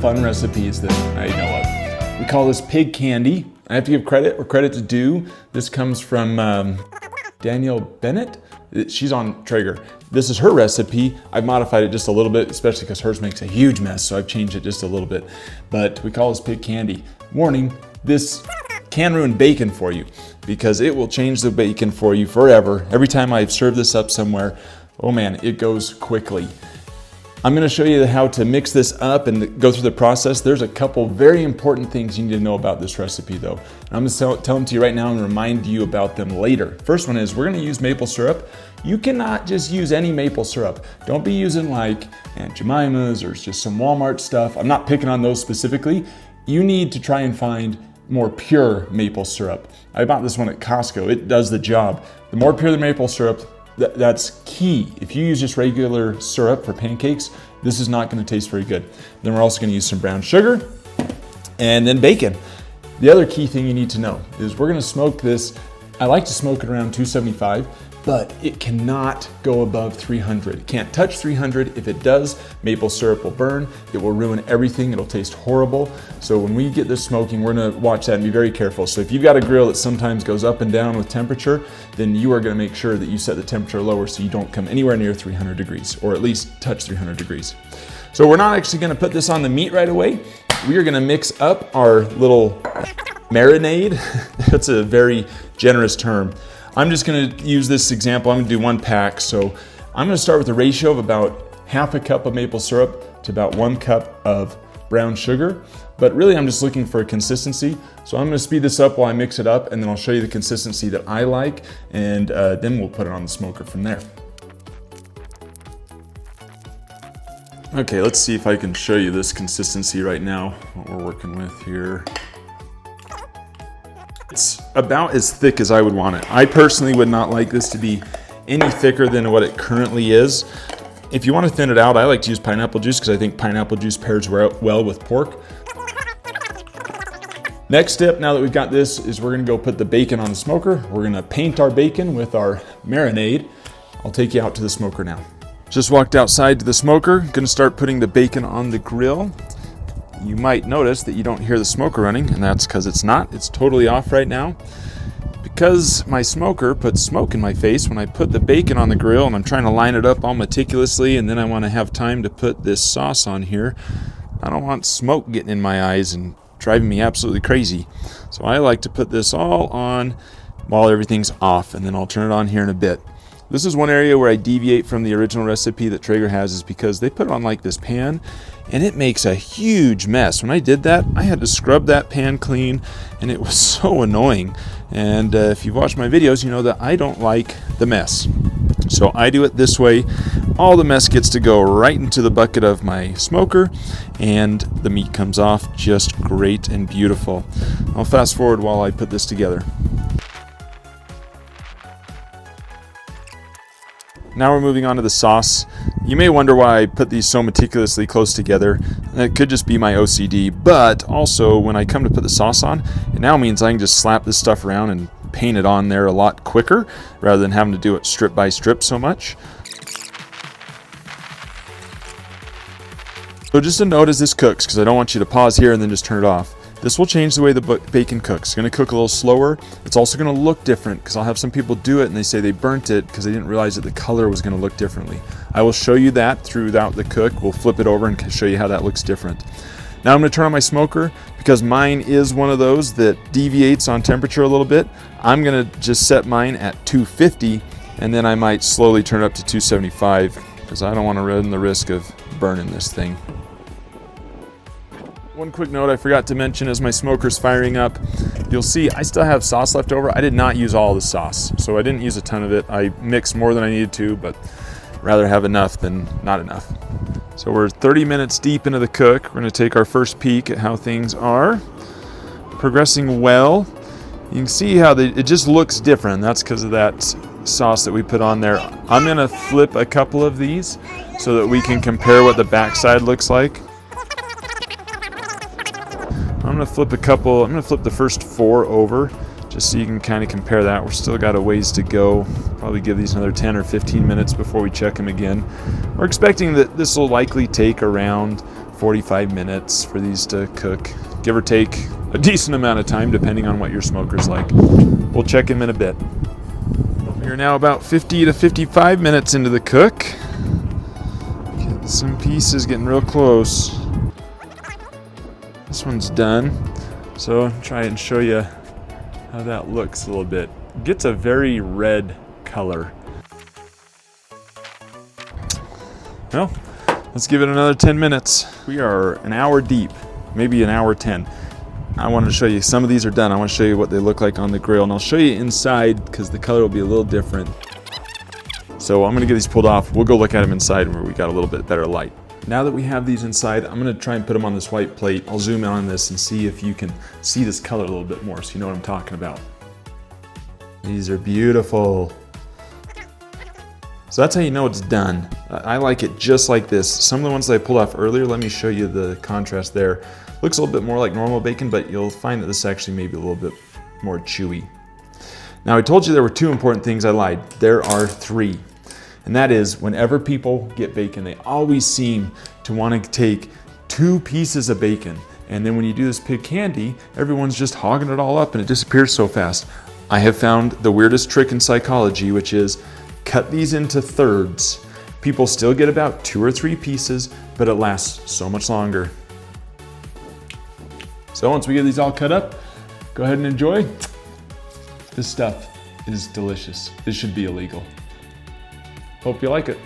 fun recipes that I know of. We call this pig candy. I have to give credit where credit's due. This comes from Danielle Bennett. She's on Traeger. This is her recipe. I've modified it just a little bit, especially because hers makes a huge mess, so I've changed it just a little bit. But we call this pig candy. Warning, this can ruin bacon for you because it will change the bacon for you forever. Every time I serve this up somewhere, oh man, it goes quickly. I'm gonna show you how to mix this up and go through the process. There's a couple very important things you need to know about this recipe though. And I'm gonna tell them to you right now and remind you about them later. First one is we're gonna use maple syrup. You cannot just use any maple syrup. Don't be using like Aunt Jemima's or just some Walmart stuff. I'm not picking on those specifically. You need to try and find more pure maple syrup. I bought this one at Costco. It does the job. The more pure the maple syrup, that's key. If you use just regular syrup for pancakes, this is not going to taste very good. Then we're also going to use some brown sugar and then bacon. The other key thing you need to know is we're going to smoke this. I like to smoke it around 275, but it cannot go above 300. It can't touch 300. If it does, maple syrup will burn. It will ruin everything. It'll taste horrible. So when we get this smoking, we're gonna watch that and be very careful. So if you've got a grill that sometimes goes up and down with temperature, then you are gonna make sure that you set the temperature lower so you don't come anywhere near 300 degrees, or at least touch 300 degrees. So we're not actually gonna put this on the meat right away. We are gonna mix up our little marinade. That's a very generous term. I'm just gonna use this example. I'm gonna do 1 pack. So I'm gonna start with a ratio of about half a cup of maple syrup to about 1 cup of brown sugar. But really I'm just looking for a consistency. So I'm gonna speed this up while I mix it up, and then I'll show you the consistency that I like, and then we'll put it on the smoker from there. Okay, let's see if I can show you this consistency right now, what we're working with here. It's about as thick as I would want it. I personally would not like this to be any thicker than what it currently is. If you want to thin it out, I like to use pineapple juice because I think pineapple juice pairs well with pork. Next step, now that we've got this, is we're gonna go put the bacon on the smoker. We're gonna paint our bacon with our marinade. I'll take you out to the smoker now. Just walked outside to the smoker. Gonna start putting the bacon on the grill. You might notice that you don't hear the smoker running, and that's because it's not. It's totally off right now. Because my smoker puts smoke in my face when I put the bacon on the grill, and I'm trying to line it up all meticulously, and then I want to have time to put this sauce on here. I don't want smoke getting in my eyes and driving me absolutely crazy. So I like to put this all on while everything's off, and then I'll turn it on here in a bit. This is one area where I deviate from the original recipe that Traeger has, is because they put it on like this pan and it makes a huge mess. When I did that, I had to scrub that pan clean and it was so annoying. And if you've watched my videos, you know that I don't like the mess. So I do it this way. All the mess gets to go right into the bucket of my smoker and the meat comes off just great and beautiful. I'll fast forward while I put this together. Now we're moving on to the sauce. You may wonder why I put these so meticulously close together. It could just be my OCD, but also when I come to put the sauce on, it now means I can just slap this stuff around and paint it on there a lot quicker rather than having to do it strip by strip so much. So just a note as this cooks, because I don't want you to pause here and then just turn it off. This will change the way the bacon cooks. It's going to cook a little slower. It's also going to look different because I'll have some people do it and they say they burnt it because they didn't realize that the color was going to look differently. I will show you that throughout the cook. We'll flip it over and show you how that looks different. Now I'm going to turn on my smoker because mine is one of those that deviates on temperature a little bit. I'm going to just set mine at 250 and then I might slowly turn it up to 275 because I don't want to run the risk of burning this thing. One quick note I forgot to mention as my smoker's firing up, you'll see I still have sauce left over. I did not use all the sauce, so I didn't use a ton of it. I mixed more than I needed to, but rather have enough than not enough. So we're 30 minutes deep into the cook. We're going to take our first peek at how things are. Progressing well. You can see how it just looks different. That's because of that sauce that we put on there. I'm going to flip a couple of these so that we can compare what the backside looks like. I'm going to flip the first 4 over just so you can kind of compare that. We're still got a ways to go. Probably give these another 10 or 15 minutes before we check them again. We're expecting that this will likely take around 45 minutes for these to cook, give or take a decent amount of time depending on what your smoker's like. We'll check him in a bit. We're now about 50 to 55 minutes into the cook. Getting some pieces getting real close. This one's done. So I'll try and show you how that looks a little bit. It gets a very red color. Well, let's give it another 10 minutes. We are an hour deep, maybe an hour 10. I wanted to show you, some of these are done. I want to show you what they look like on the grill, and I'll show you inside because the color will be a little different. So I'm gonna get these pulled off. We'll go look at them inside where we got a little bit better light. Now that we have these inside, I'm gonna try and put them on this white plate. I'll zoom in on this and see if you can see this color a little bit more so you know what I'm talking about. These are beautiful. So that's how you know it's done. I like it just like this. Some of the ones that I pulled off earlier, let me show you the contrast there. Looks a little bit more like normal bacon, but you'll find that this actually may be a little bit more chewy. Now I told you there were 2 important things. I lied. There are 3. And that is, whenever people get bacon, they always seem to want to take 2 pieces of bacon. And then when you do this pig candy, everyone's just hogging it all up and it disappears so fast. I have found the weirdest trick in psychology, which is cut these into thirds. People still get about 2 or 3 pieces, but it lasts so much longer. So once we get these all cut up, go ahead and enjoy. This stuff is delicious. This should be illegal. Hope you like it.